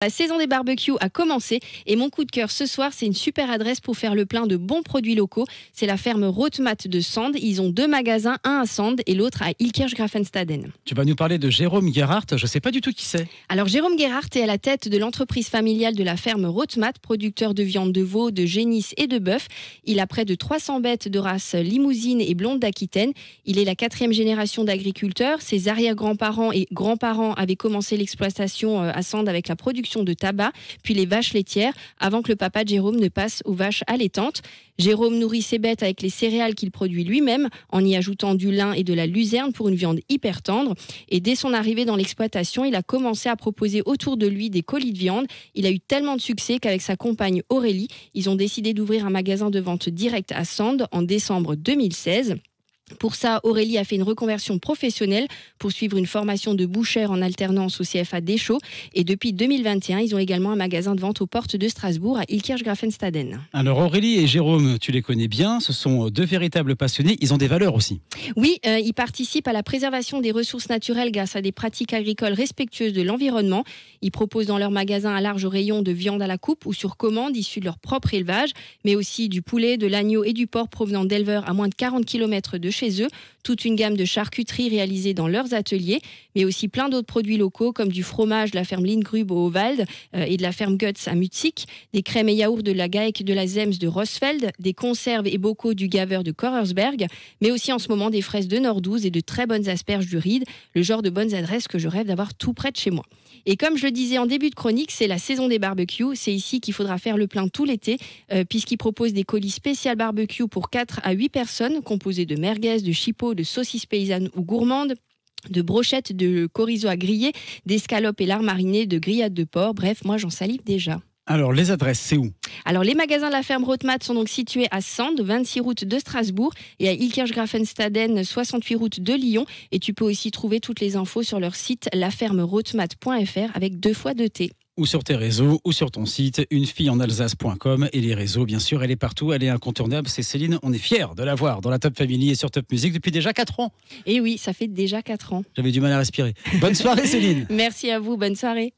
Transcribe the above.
La saison des barbecues a commencé et mon coup de cœur ce soir, c'est une super adresse pour faire le plein de bons produits locaux. C'est la ferme Rothmatt de Sand. Ils ont 2 magasins, un à Sand et l'autre à Ilkirch-Grafenstaden. Tu vas nous parler de Jérôme Gerhardt, je ne sais pas du tout qui c'est. Alors Jérôme Gerhardt est à la tête de l'entreprise familiale de la ferme Rothmatt, producteur de viande de veau, de génisse et de bœuf. Il a près de 300 bêtes de race limousine et blonde d'Aquitaine. Il est la 4e génération d'agriculteurs. Ses arrière-grands-parents et grands-parents avaient commencé l'exploitation à Sand avec la production de tabac, puis les vaches laitières, avant que le papa de Jérôme ne passe aux vaches allaitantes. Jérôme nourrit ses bêtes avec les céréales qu'il produit lui-même, en y ajoutant du lin et de la luzerne pour une viande hyper tendre. Et dès son arrivée dans l'exploitation, il a commencé à proposer autour de lui des colis de viande. Il a eu tellement de succès qu'avec sa compagne Aurélie, ils ont décidé d'ouvrir un magasin de vente direct à Sand en décembre 2016. Pour ça, Aurélie a fait une reconversion professionnelle pour suivre une formation de bouchère en alternance au CFA Deschaux. Et depuis 2021, ils ont également un magasin de vente aux portes de Strasbourg à Ilkirch-Grafenstaden. Alors Aurélie et Jérôme, tu les connais bien, ce sont 2 véritables passionnés, ils ont des valeurs aussi. Oui, ils participent à la préservation des ressources naturelles grâce à des pratiques agricoles respectueuses de l'environnement. Ils proposent dans leur magasin un large rayon de viande à la coupe ou sur commande issus de leur propre élevage, mais aussi du poulet, de l'agneau et du porc provenant d'éleveurs à moins de 40 km de chez eux, toute une gamme de charcuteries réalisées dans leurs ateliers, mais aussi plein d'autres produits locaux comme du fromage de la ferme Lindgrub au Howald et de la ferme Guts à Mutzig, des crèmes et yaourts de la Gaek de la Zems de Rosfeld, des conserves et bocaux du Gaver de Korersberg, mais aussi en ce moment des fraises de Nordouze et de très bonnes asperges du Ried, le genre de bonnes adresses que je rêve d'avoir tout près de chez moi. Et comme je le disais en début de chronique, c'est la saison des barbecues. C'est ici qu'il faudra faire le plein tout l'été, puisqu'ils proposent des colis spécial barbecue pour 4 à 8 personnes, composés de merguez, de chipot, de saucisses paysannes ou gourmandes, de brochettes de chorizo à griller, d'escalopes et lard mariné, de grillades de porc. Bref, moi j'en salive déjà. Alors les adresses, c'est où ? Alors les magasins de la ferme Rothmatt sont donc situés à Sand, 26 route de Strasbourg, et à Ilkirch-Grafenstaden, 68 route de Lyon. Et tu peux aussi trouver toutes les infos sur leur site lafermerothmatt.fr avec 2 fois 2 T. Ou sur tes réseaux, ou sur ton site, unefilleenalsace.com. Et les réseaux, bien sûr, elle est partout, elle est incontournable. C'est Céline, on est fiers de la voir dans la Top Family et sur Top Music depuis déjà 4 ans. Et oui, ça fait déjà 4 ans. J'avais du mal à respirer. Bonne soirée Céline. Merci à vous, bonne soirée.